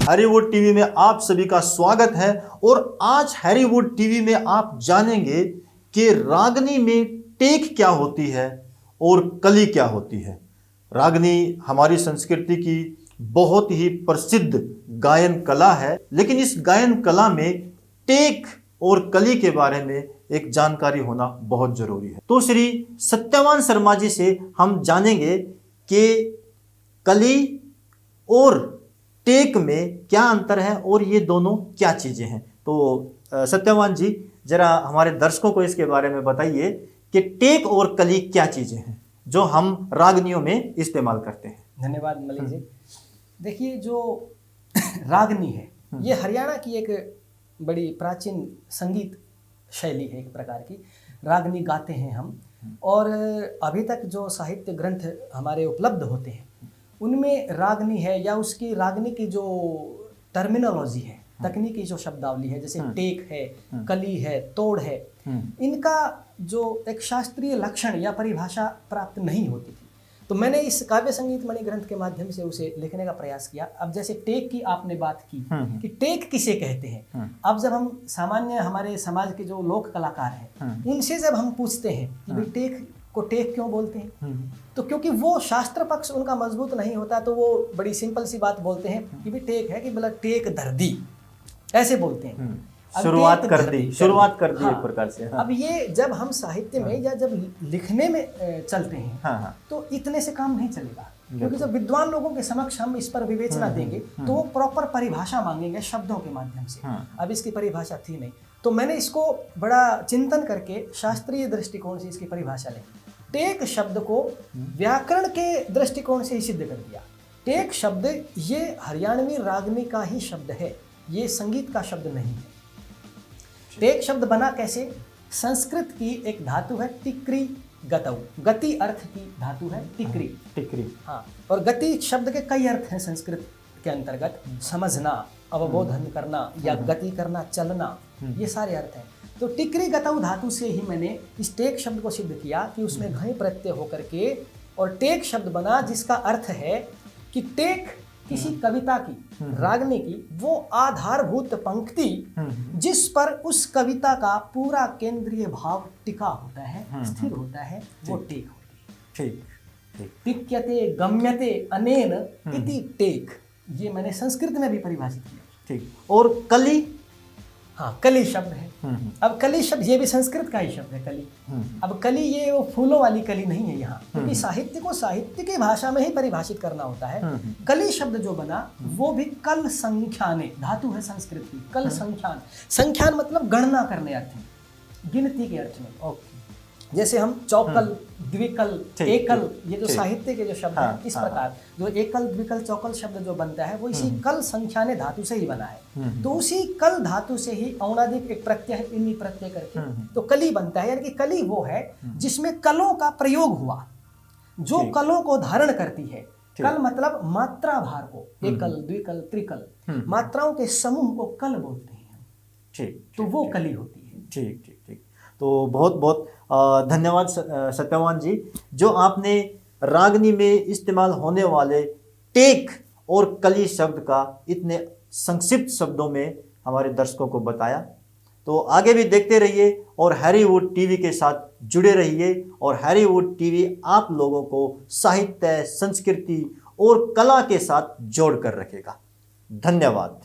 हैरीवुड TV में आप सभी का स्वागत है। और आज हैरीवुड टीवी में आप जानेंगे कि रागनी में टेक क्या होती है और कली क्या होती है। रागनी हमारी संस्कृति की बहुत ही प्रसिद्ध गायन कला है, लेकिन इस गायन कला में टेक और कली के बारे में एक जानकारी होना बहुत जरूरी है। तो श्री सत्यवान शर्मा जी से हम जानेंगे कि कली और टेक में क्या अंतर है और ये दोनों क्या चीजें हैं। तो सत्यवान जी, जरा हमारे दर्शकों को इसके बारे में बताइए कि टेक और कली क्या चीजें हैं जो हम रागनियों में इस्तेमाल करते हैं। धन्यवाद मलिक जी। देखिए, जो रागनी है ये हरियाणा की एक बड़ी प्राचीन संगीत शैली है, एक प्रकार की रागनी गाते हैं हम। और अभी तक जो साहित्य ग्रंथ हमारे उपलब्ध होते हैं उनमें रागनी है या उसकी रागनी की जो टर्मिनोलॉजी है, तकनीकी जो शब्दावली है, जैसे टेक है, कली है, तोड़ है, इनका जो एक शास्त्रीय लक्षण या परिभाषा प्राप्त नहीं होती थी। तो मैंने इस काव्य संगीत मणि ग्रंथ के माध्यम से उसे लिखने का प्रयास किया। अब जैसे टेक की आपने बात की कि टेक किसे कहते हैं, अब जब हम सामान्य हमारे समाज के जो लोक कलाकार हैं उनसे जब हम पूछते हैं कि भाई टेक को टेक क्यों बोलते हैं, तो क्योंकि वो शास्त्र पक्ष उनका मजबूत नहीं होता, तो वो बड़ी सिंपल सी बात बोलते हैं कि भाई टेक है कि मतलब टेक धर दी, ऐसे बोलते हैं। शुरुआत कर दी हाँ। एक प्रकार से। हाँ। अब ये जब हम साहित्य में या जब लिखने में चलते हैं हाँ। तो इतने से काम नहीं चलेगा, क्योंकि जब विद्वान लोगों के समक्ष हम इस पर विवेचना देंगे तो वो प्रॉपर परिभाषा मांगेंगे शब्दों के माध्यम से। अब इसकी परिभाषा थी नहीं, तो मैंने इसको बड़ा चिंतन करके शास्त्रीय दृष्टिकोण से इसकी परिभाषा ली। टेक शब्द को व्याकरण के दृष्टिकोण से ही सिद्ध कर दिया। टेक शब्द ये हरियाणवी रागनी का ही शब्द है, ये संगीत का शब्द नहीं है। टेक शब्द बना कैसे? संस्कृत की एक धातु है टिक्री गतौ, गति अर्थ की धातु है टिक्री। हाँ, और गति शब्द के कई अर्थ हैं संस्कृत के अंतर्गत, समझना, अवबोधन करना या गति करना, चलना, ये सारे अर्थ हैं। तो टिक्री गतौ धातु से ही मैंने इस टेक शब्द को सिद्ध किया कि उसमें घय प्रत्यय होकर के और टेक शब्द बना, जिसका अर्थ है कि टेक किसी कविता की, रागनी की वो आधारभूत पंक्ति जिस पर उस कविता का पूरा केंद्रीय भाव टिका होता है, स्थिर होता है, वो टेक होती है। ठीक। टिक्यते गम्यते अनेन इति टेक, ये मैंने संस्कृत में भी परिभाषित किया। ठीक। और कली? हाँ, कली शब्द है। अब कली शब्द ये भी संस्कृत का ही शब्द है, कली। अब कली ये वो फूलों वाली कली नहीं है यहाँ, क्योंकि साहित्य को साहित्य की भाषा में ही परिभाषित करना होता है। कली शब्द जो बना वो भी कल संख्याने धातु है संस्कृत की, कल संख्यान। संख्यान मतलब गणना करने अर्थ में, गिनती के अर्थ में। ओके, जैसे हम चौकल, द्विकल, एकल, ये जो साहित्य के जो शब्द हैं, इस प्रकार जो एकल, द्विकल, चौकल शब्द जो बनता है वो इसी कल संख्याने धातु से ही बना है। तो उसी कल धातु से ही औणादिक एक प्रत्यय है, इन्हीं प्रत्यय करके तो कली बनता है। यानी कि कली वो है जिसमें कलों का प्रयोग हुआ, जो कलों को धारण करती है। कल मतलब मात्रा भार को, एकल, द्विकल, त्रिकल, मात्राओं के समूह को कल बोलते हैं। ठीक। तो वो कली होती है। ठीक। तो बहुत बहुत धन्यवाद सत्यवान जी, जो आपने रागनी में इस्तेमाल होने वाले टेक और कली शब्द का इतने संक्षिप्त शब्दों में हमारे दर्शकों को बताया। तो आगे भी देखते रहिए और हैरीवुड टीवी के साथ जुड़े रहिए। और हैरीवुड टीवी आप लोगों को साहित्य, संस्कृति और कला के साथ जोड़ कर रखेगा। धन्यवाद।